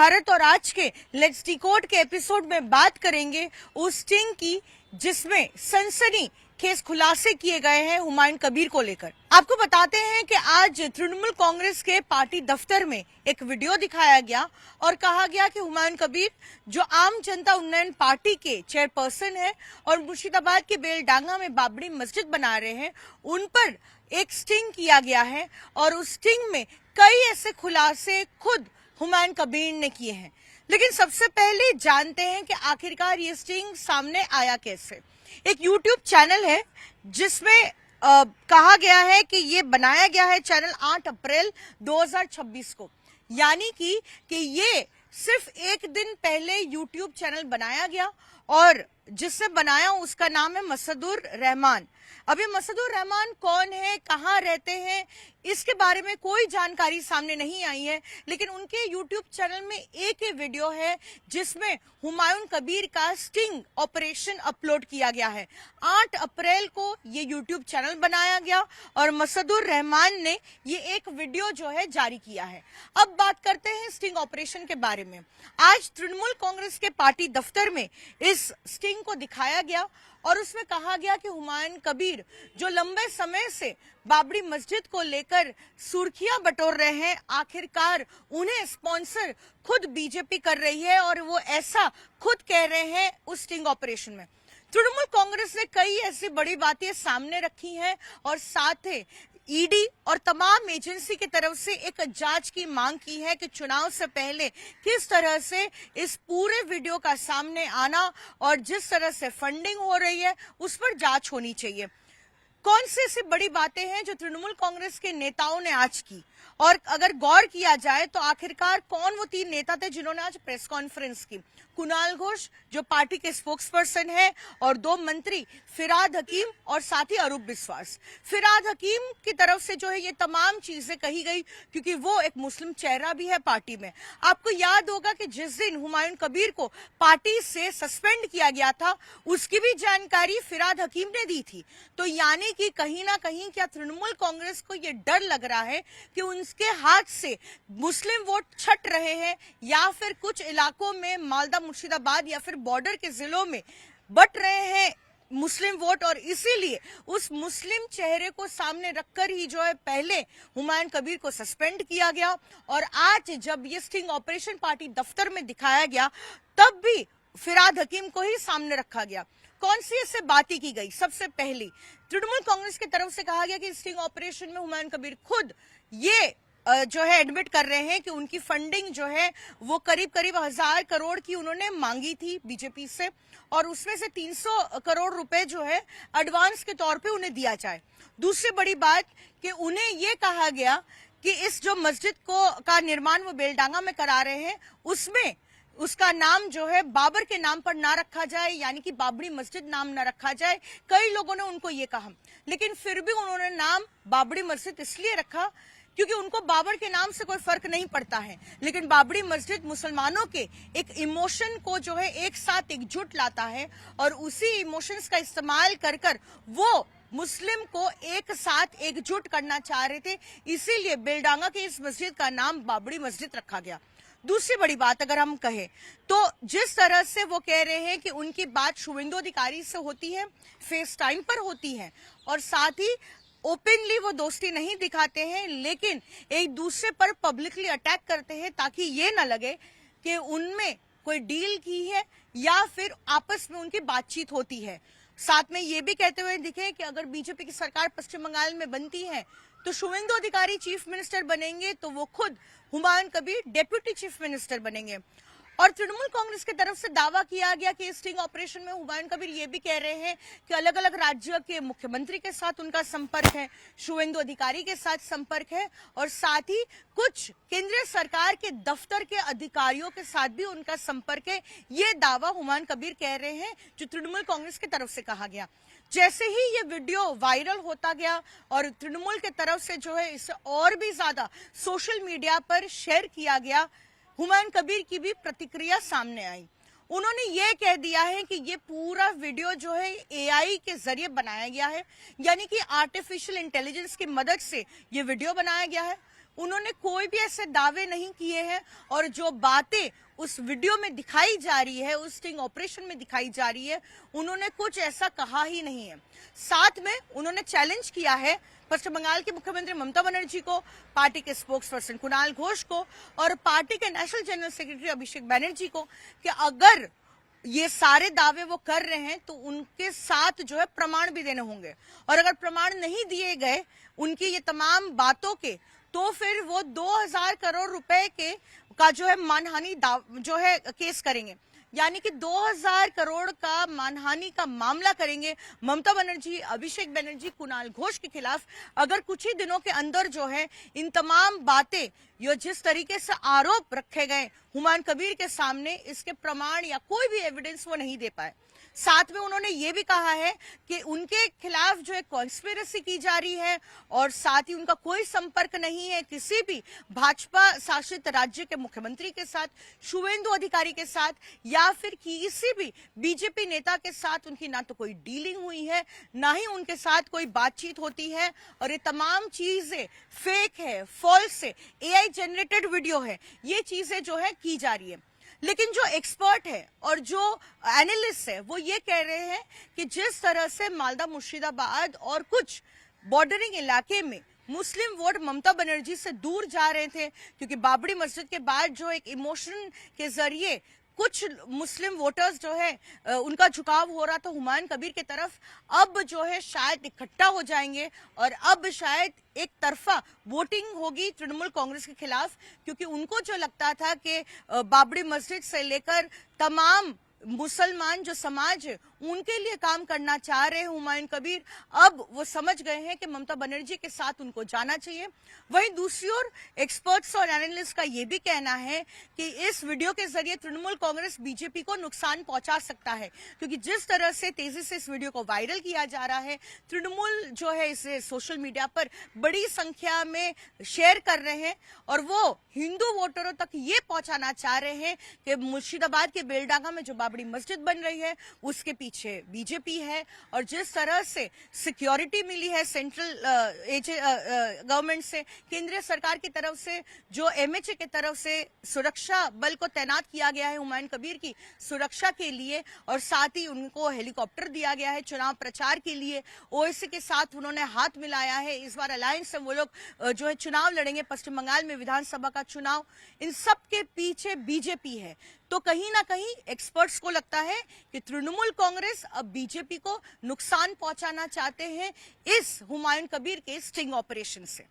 भारत और आज के लेट्स डिकोड के एपिसोड में बात करेंगे उस स्टिंग की जिसमें सनसनी खेस खुलासे किए गए हैं हुमायूं कबीर को लेकर। आपको बताते हैं कि आज तृणमूल कांग्रेस के पार्टी दफ्तर में एक वीडियो दिखाया गया और कहा गया कि हुमायूं कबीर जो आम जनता उन्नयन पार्टी के चेयरपर्सन है और मुर्शिदाबाद के बेलडांगा में बाबरी मस्जिद बना रहे हैं, उन पर एक स्टिंग किया गया है और उस स्टिंग में कई ऐसे खुलासे खुद हुमायूं कबीर ने किए हैं। लेकिन सबसे पहले जानते हैं कि आखिरकार ये स्टिंग सामने आया कैसे। एक YouTube चैनल है जिसमें कहा गया है कि ये बनाया गया है चैनल 8 अप्रैल 2026 को, यानी कि ये सिर्फ एक दिन पहले YouTube चैनल बनाया गया और जिससे बनाया उसका नाम है मसदुर रहमान। अब ये मसदुर रहमान कौन है, कहाँ रहते हैं, इसके बारे में कोई जानकारी सामने नहीं आई है। लेकिन उनके YouTube चैनल में एक वीडियो है जिसमें हुमायूं कबीर का स्टिंग ऑपरेशन अपलोड किया गया है। 8 अप्रैल को ये YouTube चैनल बनाया गया और मसदुर रहमान ने ये एक वीडियो जो है जारी किया है। अब बात करते हैं स्टिंग ऑपरेशन के बारे में। आज तृणमूल कांग्रेस के पार्टी दफ्तर में इस स्टिंग को दिखाया गया और उसमें कहा गया कि हुमायूं कबीर जो लंबे समय से बाबरी मस्जिद को लेकर सुर्खियां बटोर रहे हैं, आखिरकार उन्हें स्पॉन्सर खुद बीजेपी कर रही है और वो ऐसा खुद कह रहे हैं उस स्टिंग ऑपरेशन में। तृणमूल कांग्रेस ने कई ऐसी बड़ी बातें सामने रखी हैं और साथ ही ईडी और तमाम एजेंसी की तरफ से एक जांच की मांग की है कि चुनाव से पहले किस तरह से इस पूरे वीडियो का सामने आना और जिस तरह से फंडिंग हो रही है उस पर जांच होनी चाहिए। कौन सी ऐसी बड़ी बातें हैं जो तृणमूल कांग्रेस के नेताओं ने आज की, और अगर गौर किया जाए तो आखिरकार कौन वो 3 नेता थे जिन्होंने आज प्रेस कॉन्फ्रेंस की। कुणाल घोष जो पार्टी के स्पोक्सपर्सन है और 2 मंत्री फिराद हकीम और साथ ही अरूप बिस्वास। फिराद हकीम की तरफ से जो है ये तमाम चीजें कही गई क्योंकि वो एक मुस्लिम चेहरा भी है पार्टी में। आपको याद होगा कि जिस दिन हुमायूं कबीर को पार्टी से सस्पेंड किया गया था उसकी भी जानकारी फिराद हकीम ने दी थी। तो यानी कि कहीं ना कहीं क्या तृणमूल कांग्रेस को ये डर लग रहा है कि उनके हाथ से मुस्लिम वोट छट रहे हैं या फिर कुछ इलाकों में मालदा मुर्शिदाबाद या फिर बॉर्डर के जिलों में बट रहे हैं मुस्लिम वोट, और इसीलिए उस मुस्लिम चेहरे को सामने रखकर ही जो है पहले हुमायूं कबीर को सस्पेंड किया गया और आज जब ये स्टिंग ऑपरेशन पार्टी दफ्तर में दिखाया गया तब भी फिराद हकीम को ही सामने रखा गया। कौन सी इससे बातें की गई? सबसे पहली तृणमूल कांग्रेस की तरफ से कहा गया कि स्टिंग ऑपरेशन में हुमायूं कबीर खुद ये जो है एडमिट कर रहे हैं कि उनकी फंडिंग जो है वो करीब 1000 करोड़ की उन्होंने मांगी थी बीजेपी से और उसमें से 300 करोड़ रुपए जो है एडवांस के तौर पे उन्हें दिया जाए। दूसरी बड़ी बात कि उन्हें ये कहा गया कि इस जो मस्जिद का निर्माण वो बेलडांगा में करा रहे हैं उसमें उसका नाम जो है बाबर के नाम पर ना रखा जाए, यानी कि बाबरी मस्जिद नाम ना रखा जाए। कई लोगों ने उनको ये कहा, लेकिन फिर भी उन्होंने नाम बाबरी मस्जिद इसलिए रखा क्योंकि उनको बाबर के नाम से कोई फर्क नहीं पड़ता है, लेकिन बाबरी मस्जिद मुसलमानों के एक इमोशन को जो है एक साथ एकजुट लाता है और उसी इमोशंस का इस्तेमाल कर कर वो मुस्लिम को एक साथ एकजुट करना चाह रहे थे, इसीलिए बेलडांगा की इस मस्जिद का नाम बाबरी मस्जिद रखा गया। दूसरी बड़ी बात अगर हम कहें तो जिस तरह से वो कह रहे हैं कि उनकी बात शुवेंदु अधिकारी से होती है, फेस टाइम पर होती है और साथ ही ओपनली वो दोस्ती नहीं दिखाते हैं लेकिन एक दूसरे पर पब्लिकली अटैक करते हैं ताकि ये ना लगे कि उनमें कोई डील की है या फिर आपस में उनकी बातचीत होती है। साथ में ये भी कहते हुए दिखे कि अगर बीजेपी की सरकार पश्चिम बंगाल में बनती है तो शुवेंदु अधिकारी चीफ मिनिस्टर बनेंगे तो वो खुद Humayun Kabir deputy chief minister बनेंगे। और तृणमूल कांग्रेस की तरफ से दावा किया गया कि स्टिंग ऑपरेशन में हुमायूं कबीर ये भी कह रहे हैं कि अलग अलग राज्यों के मुख्यमंत्री के साथ उनका संपर्क है, शुवेंदु अधिकारी के साथ संपर्क है और साथ ही कुछ केंद्रीय सरकार के दफ्तर के अधिकारियों के साथ भी उनका संपर्क है। ये दावा हुमायूं कबीर कह रहे हैं जो तृणमूल कांग्रेस की तरफ से कहा गया। जैसे ही ये वीडियो वायरल होता गया और तृणमूल की तरफ से जो है इसे और भी ज्यादा सोशल मीडिया पर शेयर किया गया, हुमायूं कबीर की भी प्रतिक्रिया सामने आई। उन्होंने ये कह दिया है कि ये पूरा वीडियो जो है एआई के जरिए बनाया गया है, यानी कि आर्टिफिशियल इंटेलिजेंस की मदद से ये वीडियो बनाया गया है। उन्होंने कोई भी ऐसे दावे नहीं किए हैं और जो बातें उस वीडियो में दिखाई जा रही है, उस स्टिंग ऑपरेशन में दिखाई जा रही है, उन्होंने कुछ ऐसा कहा ही नहीं है। साथ में उन्होंने चैलेंज किया है पश्चिम बंगाल के मुख्यमंत्री ममता बनर्जी को, पार्टी के स्पोक्स पर्सन कुणाल घोष को और पार्टी के national general secretary Abhishek Banerjee को कि अगर ये सारे दावे वो कर रहे हैं तो उनके साथ जो है प्रमाण भी देने होंगे, और अगर प्रमाण नहीं दिए गए उनकी ये तमाम बातों के, तो फिर वो 2000 करोड़ रुपए का जो है मानहानि जो है केस करेंगे, यानी कि 2000 करोड़ का मानहानि का मामला करेंगे ममता बनर्जी, अभिषेक बनर्जी, कुणाल घोष के खिलाफ। अगर कुछ ही दिनों के अंदर जो है इन तमाम बातें, यो जिस तरीके से आरोप रखे गए हुमायूं कबीर के सामने, इसके प्रमाण या कोई भी एविडेंस वो नहीं दे पाए। साथ में उन्होंने ये भी कहा है कि उनके खिलाफ जो है कॉन्स्पिरेसी की जा रही है और साथ ही उनका कोई संपर्क नहीं है किसी भी भाजपा शासित राज्य के मुख्यमंत्री के साथ, शुवेंदु अधिकारी के साथ या फिर किसी भी बीजेपी नेता के साथ उनकी ना तो कोई डीलिंग हुई है, ना ही उनके साथ कोई बातचीत होती है, और ये तमाम चीजें फेक है, फॉल्स है, एआई जनरेटेड वीडियो है, ये चीजें जो है की जा रही है। लेकिन जो एक्सपर्ट है और जो एनालिस्ट है वो ये कह रहे हैं कि जिस तरह से मालदा, मुर्शिदाबाद और कुछ बॉर्डरिंग इलाके में मुस्लिम वोट ममता बनर्जी से दूर जा रहे थे, क्योंकि बाबरी मस्जिद के बाद जो एक इमोशन के जरिए कुछ मुस्लिम वोटर्स जो है उनका झुकाव हो रहा था हुमायूं कबीर की तरफ, अब जो है शायद इकट्ठा हो जाएंगे और अब शायद एक तरफा वोटिंग होगी तृणमूल कांग्रेस के खिलाफ, क्योंकि उनको जो लगता था कि बाबरी मस्जिद से लेकर तमाम मुसलमान जो समाज है उनके लिए काम करना चाह रहे हैं हुमायूं कबीर, अब वो समझ गए हैं कि ममता बनर्जी के साथ उनको जाना चाहिए। वहीं दूसरी ओर एक्सपर्ट्स और एनालिस्ट का ये भी कहना है कि इस वीडियो के जरिए तृणमूल कांग्रेस बीजेपी को नुकसान पहुंचा सकता है, क्योंकि जिस तरह से तेजी से इस वीडियो को वायरल किया जा रहा है, तृणमूल जो है इसे सोशल मीडिया पर बड़ी संख्या में शेयर कर रहे हैं और वो हिंदू वोटरों तक ये पहुंचाना चाह रहे हैं कि मुर्शिदाबाद के बेलडांगा में जो बाबरी मस्जिद बन रही है उसके पीछे बीजेपी है, और जिस तरह से सिक्योरिटी मिली है सेंट्रल गवर्नमेंट से, केंद्रीय सरकार की तरफ से, जो एमएचए की तरफ से सुरक्षा बल को तैनात किया गया है हुमायूं कबीर की सुरक्षा के लिए, और साथ ही उनको हेलीकॉप्टर दिया गया है चुनाव प्रचार के लिए, ओवैसी के साथ उन्होंने हाथ मिलाया है, इस बार अलायंस से वो लोग जो है चुनाव लड़ेंगे पश्चिम बंगाल में विधानसभा का चुनाव, इन सब के पीछे बीजेपी है। तो कहीं ना कहीं एक्सपर्ट्स को लगता है कि तृणमूल कांग्रेस अब बीजेपी को नुकसान पहुंचाना चाहते हैं इस हुमायूं कबीर के स्टिंग ऑपरेशन से।